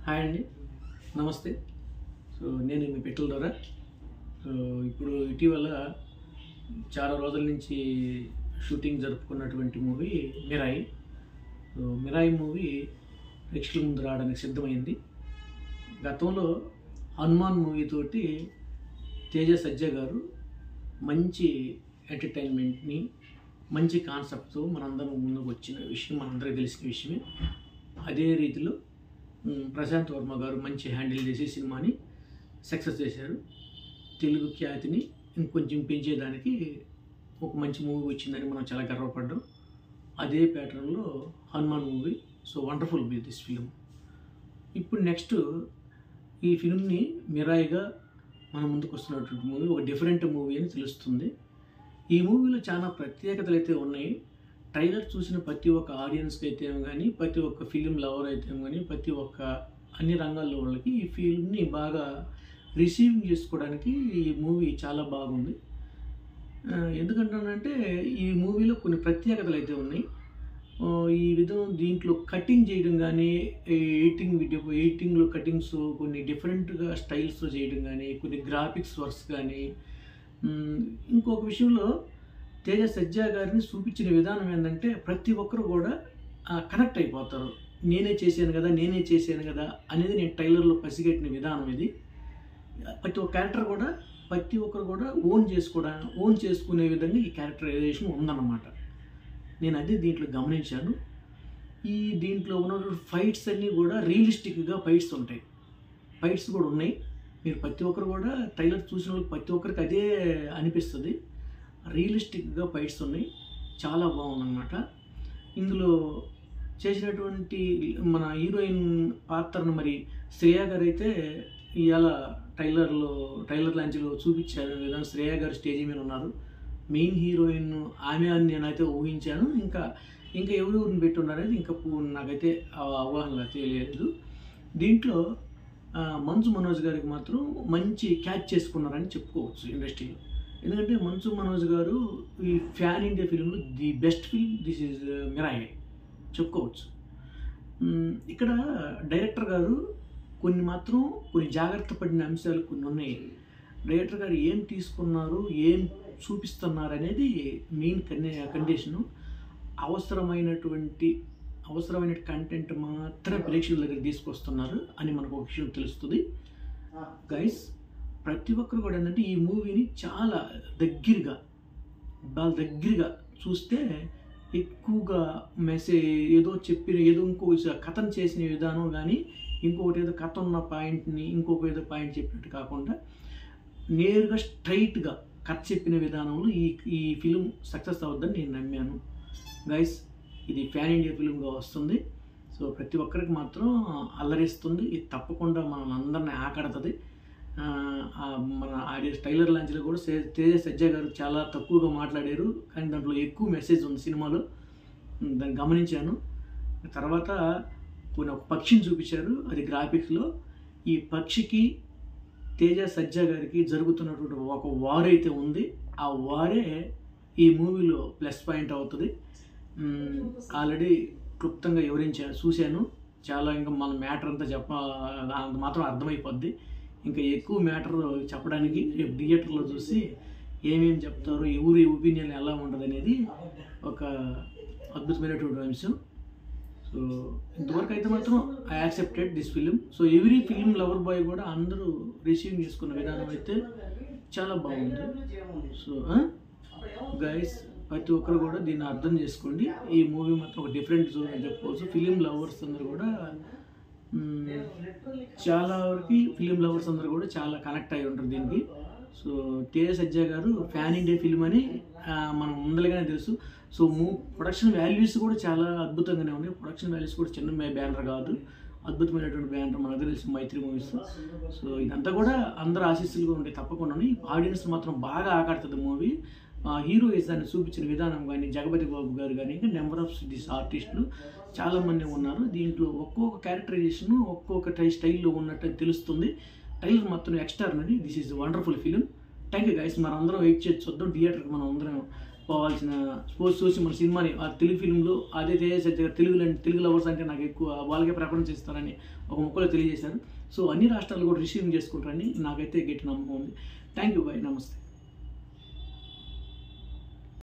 Hi అండి, నమస్తే. So నేను మీ పెట్టెల ద్వారా. సో ఇప్పుడు ఇటీవల చాలా రోజుల నుంచి షూటింగ్ జరుపుకున్నటువంటి movie Mirai. So Mirai movie ప్రేక్షకుల ముందు రావడానికి సిద్ధమైంది. గతంలో హనుమాన్ మూవీ తోటి తేజ సజ్జా గారు మంచి ఎంటర్టైన్మెంట్ని, మంచి కాన్సెప్ట్తో మనందరం ముందుకు వచ్చిన విషయం మనందరికీ తెలిసిన విషయమే. అదే రీతిలో ప్రశాంత్ వర్మ గారు మంచి హ్యాండిల్ చేసి సినిమాని సక్సెస్ చేశారు. తెలుగు ఖ్యాతిని ఇంకొంచెం పెంచేదానికి ఒక మంచి మూవీ వచ్చిందని మనం చాలా గర్వపడ్డాం. అదే ప్యాటర్న్లో Hanuman movie. So wonderful movie this film. ఇప్పుడు నెక్స్ట్ ఈ ఫిలింని మిరాయిగా మన ముందుకు వస్తున్నటువంటి మూవీ ఒక డిఫరెంట్ మూవీ అని తెలుస్తుంది. ఈ మూవీలో చాలా ప్రత్యేకతలు అయితే ఉన్నాయి. ట్రైలర్ చూసిన ప్రతి ఒక్క ఆడియన్స్కి అయితే కానీ, ప్రతి ఒక్క ఫిలిం లవర్ అయితే కానీ, ప్రతి ఒక్క అన్ని రంగాల్లో వాళ్ళకి ఈ ఫిలింని బాగా రిసీవింగ్ చేసుకోవడానికి ఈ మూవీ చాలా బాగుంది. ఎందుకంటానంటే ఈ మూవీలో కొన్ని ప్రత్యేకతలు అయితే ఉన్నాయి. ఈ విధం దీంట్లో కటింగ్ చేయడం కానీ, ఎడిటింగ్లో కటింగ్స్ కొన్ని డిఫరెంట్గా స్టైల్స్తో చేయడం కానీ, కొన్ని గ్రాఫిక్స్ వర్క్స్ కానీ, ఇంకొక విషయంలో తేజ సజ్జా గారిని చూపించిన విధానం ఏంటంటే ప్రతి ఒక్కరు కూడా కనెక్ట్ అయిపోతారు. నేనే చేశాను కదా అనేది నేను ట్రైలర్లో పసిగట్టిన విధానం ఇది. ప్రతి ఒక్క క్యారెక్టర్ కూడా ప్రతి ఒక్కరు కూడా ఓన్ చేసుకునే విధంగా ఈ క్యారెక్టరైజేషన్ ఉందన్నమాట. నేను అదే దీంట్లో గమనించాను. దీంట్లో ఉన్న ఫైట్స్ అన్నీ కూడా రియలిస్టిక్గా ఫైట్స్ ఉంటాయి. ఫైట్స్ కూడా ఉన్నాయి. మీరు ప్రతి ఒక్కరు కూడా ట్రైలర్ చూసిన వాళ్ళకి ప్రతి ఒక్కరికి అదే అనిపిస్తుంది. రియలిస్టిక్గా ఫైట్స్ ఉన్నాయి. చాలా బాగుందన్నమాట. ఇందులో చేసినటువంటి మన హీరోయిన్ పాత్రను మరి శ్రేయ గారు అయితే ఇవాళ ట్రైలర్ లాంచ్లో చూపించారు విధంగా శ్రేయ గారు స్టేజీ మీద ఉన్నారు. మెయిన్ హీరోయిన్ ఆమె అని నేనైతే ఊహించాను. ఇంకా ఎవరెవరిని పెట్టి ఉన్నారనేది ఇంకా నాకైతే అవగాహన తెలియలేదు. దీంట్లో మంచు మనోజ్ గారికి మాత్రం మంచి క్యాచ్ చేసుకున్నారని చెప్పుకోవచ్చు ఇండస్ట్రీలో. ఎందుకంటే మంచు మనోజ్ గారు ఈ ఫ్యాన్ ఇండియా ఫిలింలో the best film this is Mirai చెప్పుకోవచ్చు. ఇక్కడ డైరెక్టర్ గారు కొన్ని జాగ్రత్త పడిన అంశాలు కొన్ని ఉన్నాయి. డైరెక్టర్ గారు ఏం తీసుకున్నారు, ఏం చూపిస్తున్నారు అనేది మెయిన్ కండిషను. అవసరమైన కంటెంట్ మాత్రమే ప్రేక్షకుల దగ్గర తీసుకొస్తున్నారు అని మనకు ఒక విషయం తెలుస్తుంది. గైస్, ప్రతి ఒక్కరు కూడా ఏంటంటే ఈ మూవీని చాలా దగ్గరగా చూస్తే ఎక్కువగా మెసేజ్ ఏదో ఇంకో కథను చేసిన విధానం కానీ, ఇంకొకటి ఏదో కథ ఉన్న పాయింట్ని ఇంకొక ఏదో పాయింట్ చెప్పినట్టు కాకుండా నేరుగా స్ట్రైట్గా కథ చెప్పిన విధానంలో ఈ ఫిలిం సక్సెస్ అవుద్దని నేను నమ్మాను. గైస్, ఇది ఫ్యాన్ ఇండియా ఫిలింగా వస్తుంది. సో ప్రతి ఒక్కరికి మాత్రం అల్లరిస్తుంది. ఇది తప్పకుండా మనం అందరినీ ఆకడుతుంది. మన ట్రైలర్ లాంచ్లో కూడా తేజ సజ్జా గారు చాలా తక్కువగా మాట్లాడారు, కానీ దాంట్లో ఎక్కువ మెసేజ్ ఉంది సినిమాలో. దాన్ని గమనించాను. తర్వాత కొన్ని ఒక పక్షిని చూపించారు, అది గ్రాఫిక్స్లో. ఈ పక్షికి తేజ సజ్జా గారికి జరుగుతున్నటువంటి ఒక వార్ అయితే ఉంది. ఆ వారే ఈ మూవీలో ప్లస్ పాయింట్ అవుతుంది. ఆల్రెడీ క్లుప్తంగా చూశాను. చాలా ఇంకా మన మ్యాటర్ అంతా అంత మాత్రం అర్థమైపోద్ది. ఇంకా ఎక్కువ మ్యాటర్ చెప్పడానికి రేపు థియేటర్లో చూసి ఏమేమి చెప్తారు, ఎవరి ఒపీనియన్ ఎలా ఉండదు అనేది ఒక అద్భుతమైనటువంటి అంశం. సో ఇంతవరకు అయితే మాత్రం I accepted this film. So every film lover boy కూడా అందరూ రిసీవ్ చేసుకున్న విధానం అయితే చాలా బాగుంది. సో గైస్, ప్రతి ఒక్కరు కూడా దీన్ని అర్థం చేసుకోండి. ఈ మూవీ మాత్రం ఒక డిఫరెంట్ జోన్ అని చెప్పుకోవచ్చు. ఫిలిం లవర్స్ అందరూ కూడా చాలా కనెక్ట్ అయి ఉంటారు దీనికి. సో తేజ సజ్జా గారు ఫ్యాన్ ఇండియా ఫిలిం అని మనం ముందరగానే తెలుసు. సో ప్రొడక్షన్ వాల్యూస్ కూడా చాలా అద్భుతంగానే ఉన్నాయి. ప్రొడక్షన్ వాల్యూస్ కూడా చిన్న బ్యానర్ కాదు, అద్భుతమైనటువంటి బ్యానర్ మనకు తెలిసి మైత్రి మూవీస్. సో ఇదంతా కూడా అందరు ఆశీస్సులుగా ఉంటాయి తప్పకుండా. ఆడియన్స్ మాత్రం బాగా ఆకడుతుంది మూవీ. హీరోయిన్స్ దాన్ని చూపించిన విధానం కానీ, జగపతి బాబు గారు కానీ, ఇంకా నెంబర్ ఆఫ్ దిస్ ఆర్టిస్టులు చాలామంది ఉన్నారు. దీంట్లో ఒక్కొక్క క్యారెక్టరైజేషన్ ఒక్కొక్క స్టైల్లో ఉన్నట్టు తెలుస్తుంది. ట్రైలర్ మొత్తం extraordinary. This is wonderful film. Thank you guys. మనం అందరం వెయిట్ చేసి చూద్దాం. థియేటర్కి మనం అందరం పోవాల్సిన స్పోర్ట్స్ చూసి మన సినిమాని ఆ తెలుగు ఫిల్మ్లో అదే తేజ తెలుగు లవర్స్ అంటే నాకు ఎక్కువ వాళ్ళకే ప్రిఫరెన్స్ ఇస్తారని ఒక ముక్కలో తెలియజేశారు. సో అన్ని రాష్ట్రాలు కూడా రిసీవింగ్ చేసుకుంటారని నాకైతే గట్టి నమ్మకం ఉంది. థ్యాంక్ యూ బాయ్, నమస్తే.